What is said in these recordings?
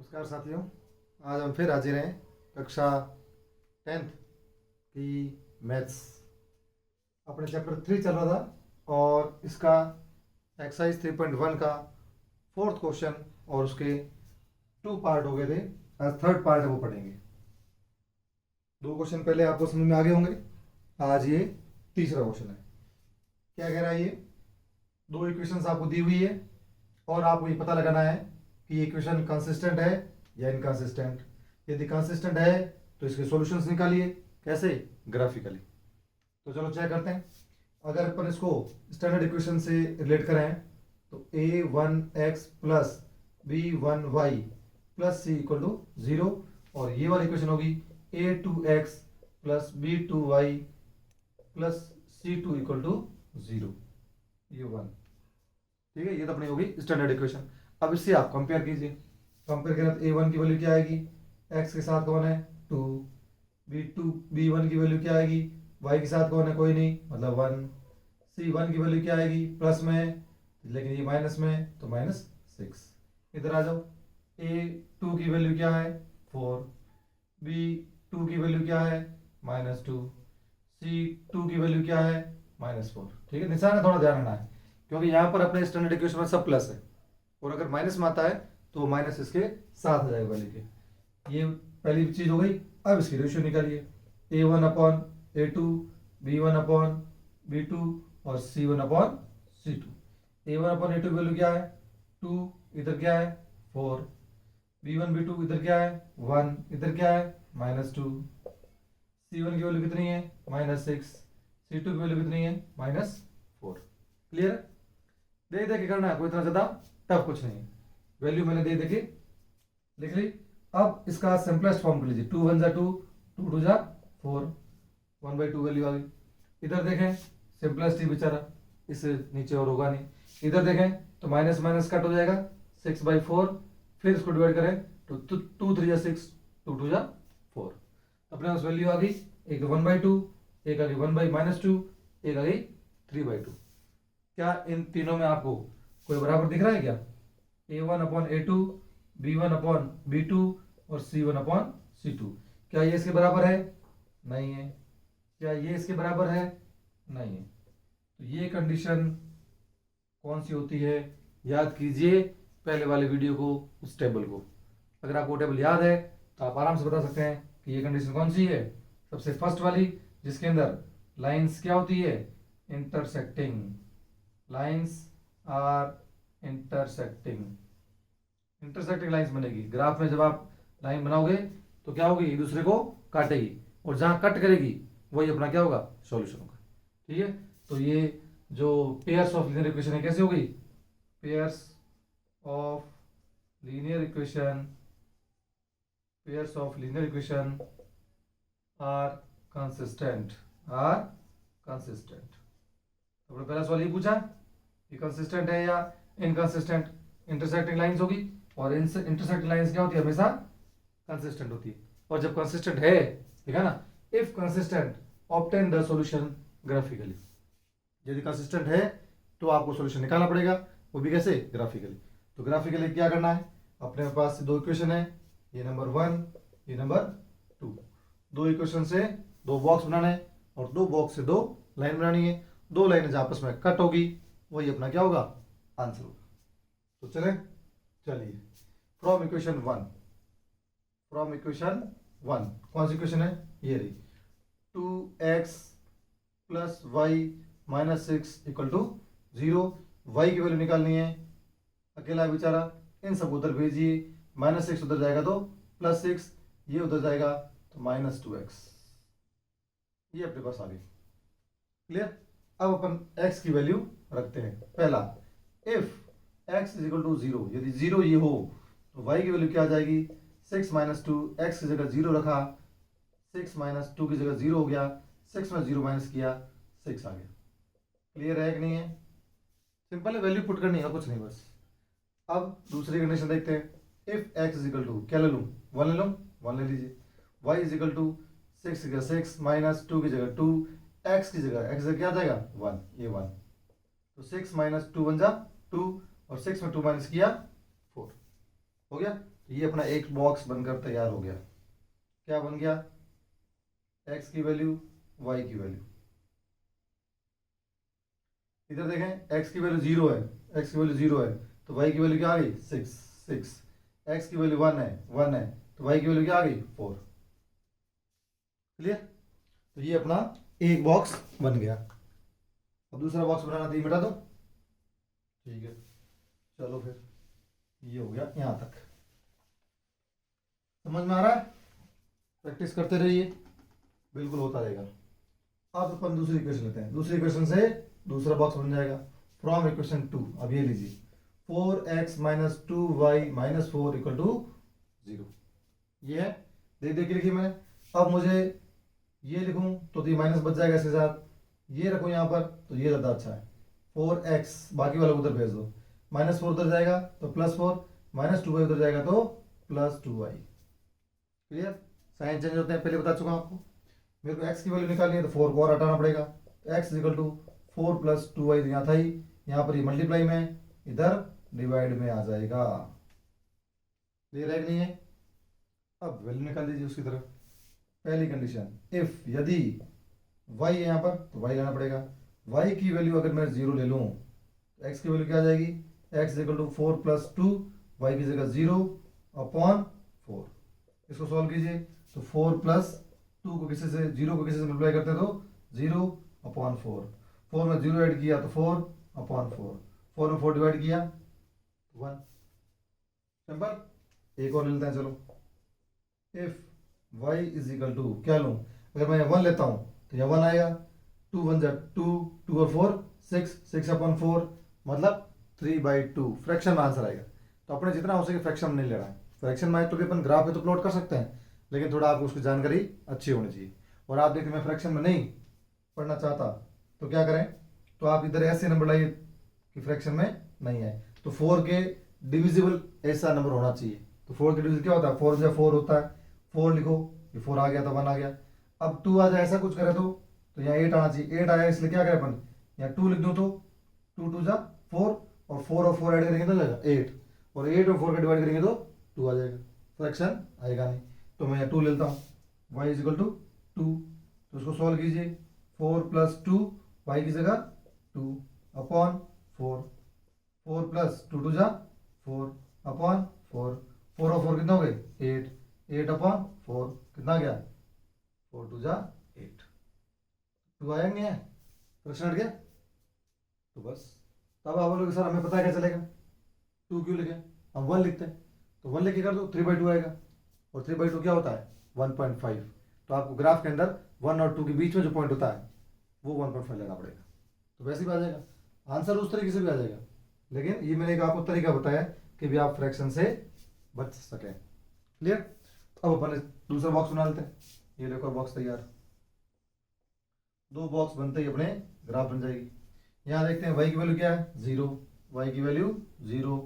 नमस्कार साथियों। आज हम फिर हाजिर हैं कक्षा 10th की मैथ्स। अपने चैप्टर 3 चल रहा था और इसका एक्सरसाइज 3.1 का फोर्थ क्वेश्चन और उसके 2 पार्ट हो गए थे। आज थर्ड पार्ट है, वो पढ़ेंगे। 2 क्वेश्चन पहले आपको समझ में आ गए होंगे। आज ये तीसरा क्वेश्चन है। क्या कह रहा है ये? 2 इक्वेशंस आपको दी हुई है और आपको ये पता लगाना है कि ये इक्वेशन कंसिस्टेंट है या इनकंसिस्टेंट। यदि कंसिस्टेंट है तो इसके सॉल्यूशंस निकालिए। कैसे? ग्राफिकली। तो चलो चेक करते हैं। अगर अपन इसको स्टैंडर्ड इक्वेशन से रिलेट करें तो a1x plus b1y plus c equal to 0 और ये वाली इक्वेशन होगी a2x plus b2y plus c2 equal to 0। ये 1, ठीक है। ये तो अपनी होगी स्टैंडर्ड इक्वेशन। अब इससे आप कंपेयर कीजिए। कंपेयर करें तो a1 की वैल्यू क्या आएगी? x के साथ कौन है? 2। b1 की वैल्यू क्या आएगी? y के साथ कौन है? कोई नहीं, मतलब 1। c1 की वैल्यू क्या आएगी? प्लस में, लेकिन ये माइनस में, तो -6। इधर आ जाओ। a2 की वैल्यू क्या है? 4। b2 की वैल्यू क्या है? -2। c2 की वैल्यू क्या है? -4। ठीक है, निशान है, थोड़ा ध्यान रखना है क्योंकि यहाँ पर अपने स्टैंडर्ड इक्वेशन में सब प्लस है और अगर माइनस में आता है तो माइनस इसके साथ आ जाएगा वाले के। ये पहली चीज हो गई। अब इसकी रेशियो निकालिए। a1/a2, b1/b2 और c1/c2। a1/a2 की वैल्यू क्या है? 2। इधर क्या है? 4। b1b2 इधर क्या है? 1। इधर क्या है? -2। c1 की वैल्यू कितनी है? -6। c2 की वैल्यू कितनी है? -4। क्लियर है? देख देख के करना है, कोई इतना ज्यादा टफ कुछ नहीं है। वैल्यू मैंने दे के लिख ली। अब इसका सिंपलेस्ट फॉर्म कर लीजिए। 2 1 जा 2, 2 2 जा 4, 1/2 वैल्यू आ गई। इधर देखें, सिंपलेस्ट ही बेचारा, इससे नीचे और होगा नहीं। इधर देखें तो माइनस माइनस कट हो जाएगा, 6/4। फिर इसको डिवाइड करें तो 2 3 जा 6, 2 2 जा 4। अपने पास वैल्यू आ गई। एक तो 1/2, एक आ गई 1/-2, एक आ गई 3/2। क्या इन तीनों में आपको कोई बराबर दिख रहा है क्या? a1/a2, b1/b2 और c1/c2। क्या ये इसके बराबर है? नहीं है। क्या ये इसके बराबर है? नहीं है। तो ये कंडीशन कौन सी होती है? याद कीजिए पहले वाले वीडियो को, उस टेबल को। अगर आपको टेबल याद है तो आप आराम से बता सकते हैं कि ये कंडीशन कौन सी है। सबसे फर्स्ट वाली, जिसके अंदर लाइंस क्या होती है? Intersecting. Lines are intersecting. Intersecting lines बनेगी। ग्राफ में जब आप लाइन बनाओगे तो क्या होगी? एक दूसरे को काटेगी और जहां कट करेगी वही अपना क्या होगा? सॉल्यूशन होगा। ठीक है, तो ये जो पेयर्स ऑफ लीनियर इक्वेशन है कैसे होगी? Pairs of linear equation, pairs of linear equation are consistent, are consistent. तो पहला सवाल ये पूछा कि कंसिस्टेंट है या इनकंसिस्टेंट। इंटरसेक्टिंग लाइंस होगी और इंटरसेक्टिंग लाइंस क्या होती है? हमेशा कंसिस्टेंट होती है। और जब कंसिस्टेंट है, ठीक है ना, if consistent obtain the solution graphically. यदि कंसिस्टेंट है तो आपको सॉल्यूशन निकालना पड़ेगा, वो भी कैसे? ग्राफिकली। तो ग्राफिकली क्या करना है? अपने पास 2 इक्वेशन है, ये नंबर 1, ये नंबर 2। 2 इक्वेशन से 2 बॉक्स बनाने हैं और 2 बॉक्स से 2 लाइन बनानी है। 2 लाइनें जो आपस में कट होगी वही अपना क्या होगा? आंसर होगा। तो चलिए फ्रॉम इक्वेशन 1, फ्रॉम इक्वेशन 1 कौन सी इक्वेशन है? ये रही। 2x plus y minus 6 equal to 0। Y की वैल्यू निकालनी है। अकेला बेचारा, इन सब उधर भेजिए। -6 उधर जाएगा तो +6, ये उधर जाएगा तो -2x। ये अपने पास आ गई। क्लियर? अब अपन x की वैल्यू रखते हैं। पहला, if x is equal to 0, यदि 0 ये हो तो y की वैल्यू क्या आ जाएगी? 6 - 2, x की जगह 0 रखा, 6 - 2 की जगह 0 हो गया, 6 में 0 माइनस किया, 6 आ गया। क्लियर है कि नहीं है? सिंपल है, वैल्यू पुट करनी है, कुछ नहीं बस। अब दूसरी कंडीशन देखते हैं। If x is equal to, क्या ले लूँ? 1 ले लूँ, 1 ले लीजिए। y इज इक्वल टू 6 की जगह 6 माइनस 2 की जगह 2, x की जगह क्या आ जाएगा? 1, ये 1। तो 6 - 2 बन जा 2 और 6 में 2 माइनस किया 4 हो गया। तो ये अपना एक बॉक्स बनकर तैयार हो गया। क्या बन गया? x की वैल्यू, y की वैल्यू। इधर देखें x की वैल्यू 0 है, x की वैल्यू 0 है तो y की वैल्यू क्या आ गई? 6। x की वैल्यू 1 है, 1 है तो y की वैल्यू क्या आ गई? 4। क्लियर? तो ये अपना एक बॉक्स बन गया। अब दूसरा बॉक्स बनाना तो ये मिटा दो। ठीक है, चलो फिर ये हो गया यहां तक। समझ में आ रहा है? प्रैक्टिस करते रहिए, बिल्कुल होता रहेगा। अब अपन दूसरी इक्वेशन लेते हैं। दूसरी इक्वेशन से दूसरा बॉक्स बन जाएगा फ्रॉम इक्वेशन 2। अब ये लीजिए 4x minus 2y minus 4 equal to 0। ये है, देख देख के लिखिए मैंने। अब मुझे ये लिखूं तो ये माइनस बच जाएगा इसके साथ, ये रखूं यहाँ पर तो ये ज़्यादा अच्छा है। 4x बाकी वाला उधर भेज दो, माइनस 4 उधर जाएगा तो प्लस 4, माइनस 2y उधर जाएगा तो plus 2y। Clear? Sign change होते हैं, पहले बता चुका हूं आपको। मेरे को x की वैल्यू निकालनी है तो 4 को और हटाना पड़ेगा। x equal to 4 plus 2y यहाँ था ही, यहाँ पर ये मल्टीप्लाई में, इधर डिवाइड में आ जाएगा। क्लियर है कि नहीं है? अब वैल्यू निकाल दीजिए उसकी तरफ। पहली कंडीशन, इफ यदि y है यहाँ पर तो y लाना पड़ेगा। y की वैल्यू अगर मैं 0 ले लूँ तो x की वैल्यू क्या आ जाएगी? x equal to 4 plus 2, y की जगह 0 अपॉन 4। इसको सॉल्व कीजिए तो 4 प्लस 2 को किसी से, 0 को किसी से मल्टीप्लाई करते तो 0 अपॉन 4। 4 में 0 ऐड किया तो 4 अपॉन 4। 4 में 4 डिवाइड किया 1। सिंपल। एक और ले लेते हैं, चलो। If y is equal to, क्या लूँ? अगर मैं 1 लेता हूँ तो यह 1 आएगा। 2 1 जा 2, 2 और 4 6, 6 अपॉन 4 मतलब 3/2। फ्रैक्शन में आंसर आएगा। तो अपने जितना हो सके फ्रैक्शन में नहीं ले रहा है। फ्रैक्शन में तो भी अपन ग्राफ में तो प्लॉट कर सकते हैं, लेकिन थोड़ा आपको उसकी जानकारी अच्छी होनी चाहिए। और आप देखिए मैं फ्रैक्शन में नहीं पढ़ना चाहता तो क्या करें? तो आप इधर ऐसे नंबर लाइए कि फ्रैक्शन में नहीं है। तो 4 के डिविजिबल ऐसा नंबर होना चाहिए। तो 4 के डिविजिबल क्या होता है? 4 जब 4 होता है, 4 लिखो, ये 4 आ गया तो 1 आ गया। अब 2 आ जाए ऐसा कुछ करे तो यहाँ 8 आना चाहिए। 8 आया इसलिए क्या करें अपन, यहाँ 2 लिख दूँ तो 2 2 जा 4, और 4 और 4 ऐड करेंगे तो जाएगा 8, और 8 और 4 का डिवाइड करेंगे तो 2 आ जाएगा। फ्रैक्शन आएगा नहीं। तो मैं यहाँ 2 लेता हूँ, y इज इक्वल टू 2। तो उसको सॉल्व कीजिए। 4 प्लस 2, y की जगह 2 अपॉन 4। 4 प्लस 2 2 जा 4 अपॉन 4। 4 और 4 कितना हो गए? 8। 8 अपॉन 4 कितना गया? 4 2 जा 8। 2 आया नहीं है? प्रश्न हट गया? तो बस तब आप बोलोगे सर हमें पता है क्या चलेगा 2 क्यों लिखे? हम 1 लिखते हैं तो 1 लिख के कर दो, 3/2 आएगा। और 3/2 क्या होता है? 1.5। तो आपको ग्राफ के अंदर 1 और 2 के बीच में जो पॉइंट होता है वो 1.5 लेना पड़ेगा। तो वैसे भी आ जाएगा आंसर, उस तरीके से भी आ जाएगा। लेकिन ये मैंने एक आपको तरीका बताया कि भी आप फ्रैक्शन से बच सकें। क्लियर? अब अपन दूसरा बॉक्स बना लेते हैं। ये देखो बॉक्स तैयार। 2 बॉक्स बनते ही अपने ग्राफ बन जाएगी। यहाँ देखते हैं y की वैल्यू क्या है? 0। y की वैल्यू 0।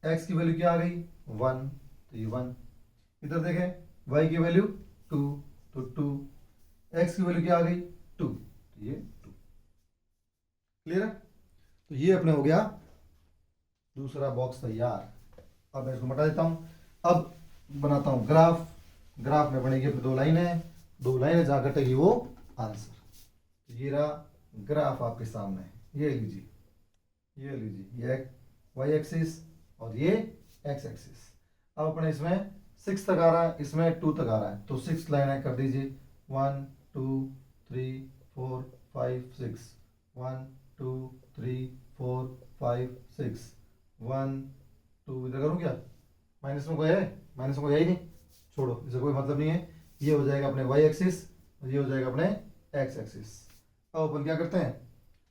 x की वैल्यू क्या आ गई? 1, तो ये 1। इधर देखें y की वैल्यू 2, तो 2। x की वैल्यू क्या आ गई? 2, तो ये 2। क्लियर है? तो ये अपने हो गया दूसरा बॉक्स तैयार। अब मैं इसको मिटा देता हूं। अब बनाता हूं ग्राफ। ग्राफ में बनेगी अपनी 2 लाइनें, 2 लाइनें जहां कटेगी वो आंसर। तो ये रहा ग्राफ आपके सामने। ये लीजिए, ये लीजिए, ये y एक्सिस और ये x एक्सिस। अब अपने इसमें 6 तक आ रहा है, इसमें 2 तक आ रहा है, तो 6 लाइनें कर दीजिए। 1 2 3 4 5 6। 1 2 3 4 5 6। 1 2 इधर करूँ क्या? माइनस में कोई है? माइनस में कोई है ही नहीं, छोड़ो, इसे कोई मतलब नहीं है। ये हो जाएगा अपने y एक्सिस और ये हो जाएगा अपने x एक्सिस। अब अपन क्या करते हैं?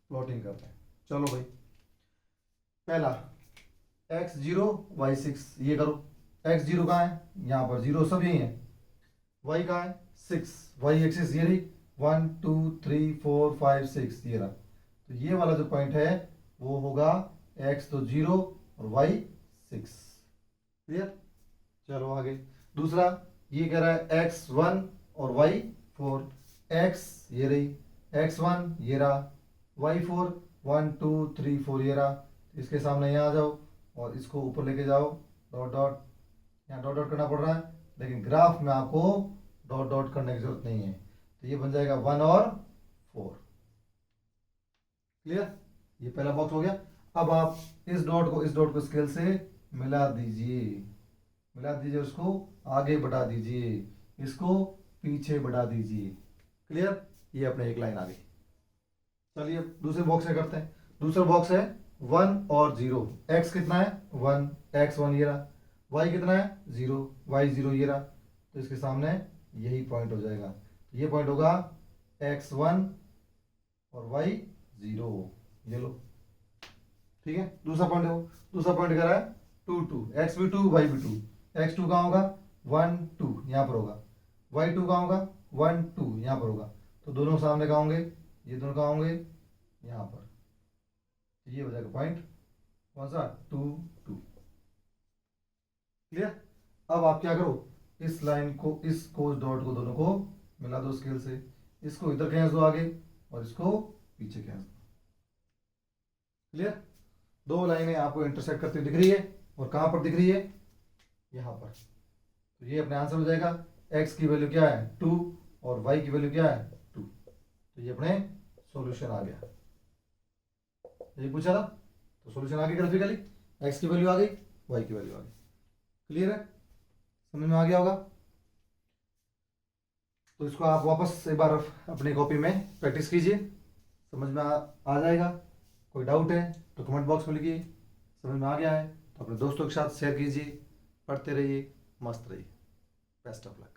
प्लॉटिंग करते हैं। चलो भाई, पहला x0 y6, ये करो। x0 कहाँ है? यहाँ पर 0 सब यही है। y कहाँ है? 6। y एक्सिस ये रही, 1 2 3 4 5 6 ये रहा। तो ये वाला जो पॉइंट है वो होगा x तो 0 और y 6। क्लियर? चलो आगे। दूसरा ये कह रहा है x1 और y4। x ये रही, x1 ये रहा, y4 1 2 3 4 ये रहा। इसके सामने यहाँ आ जाओ और इसको ऊपर लेके जाओ, डॉट डॉट, यहाँ डॉट डॉट करना पड़ रहा है, लेकिन ग्राफ में आपको डॉट डॉट करने की जरूरत नहीं है। तो ये बन जाएगा 1 और 4। क्लियर? ये पहला बॉक्स हो गया। अब आप इस डॉट को स्केल से मिला दीजिए, उसको आगे बढ़ा दीजिए, इसको पीछे बढ़ा दीजिए। क्लियर? ये अपने एक लाइन आ गई। चलिए दूसरे बॉक्स में करते हैं। दूसरा बॉक्स है 1 और 0। x कितना है 1, x1 ये रहा। y कितना है 0, y0 ये रहा। तो इसके सामने यही पॉइंट हो जाएगा। ये पॉइंट होगा x1 और y0, ये लो। ठीक है, दूसरा पॉइंट क्या रहा है 2 2, x भी 2 y भी 2। x2 कहाँ होगा 1 2 यहाँ पर होगा, y2 कहाँ होगा 1 2 यहाँ पर होगा। तो दोनों सामने कहाँ होंगे, ये दोनों कहाँ होंगे यहाँ पर। ये हो जाएगा पॉइंट कौन सा 2 2। क्लियर? अब आप क्या करो, इस लाइन को, इस कोस डॉट को दोनों को मिला दो स्केल से, इसको इधर खींच दो आगे और इसको पीछे खींच दो। क्लियर? दो लाइनें आपको इंटरसेक्ट करती हुई दिख रही है, और कहां पर दिख रही है यहां पर। तो ये अपने आंसर हो जाएगा। x की वैल्यू क्या है 2 और y की वैल्यू क्या है 2। तो ये अपने सॉल्यूशन आ गया। ये पूछा था तो सॉल्यूशन आ गया ग्राफिकली, x की वैल्यू आ गई, y की वैल्यू आ गई। क्लियर है? समझ में आ गया होगा? तो इसको आप वापस एक बार अपनी कॉपी में प्रैक्टिस कीजिए, समझ में आ जाएगा। कोई डाउट है तो कमेंट बॉक्स में लिखिए। समझ में आ गया है तो अपने दोस्तों के साथ शेयर कीजिए। पढ़ते रहिए, मस्त रहिए। Best of luck.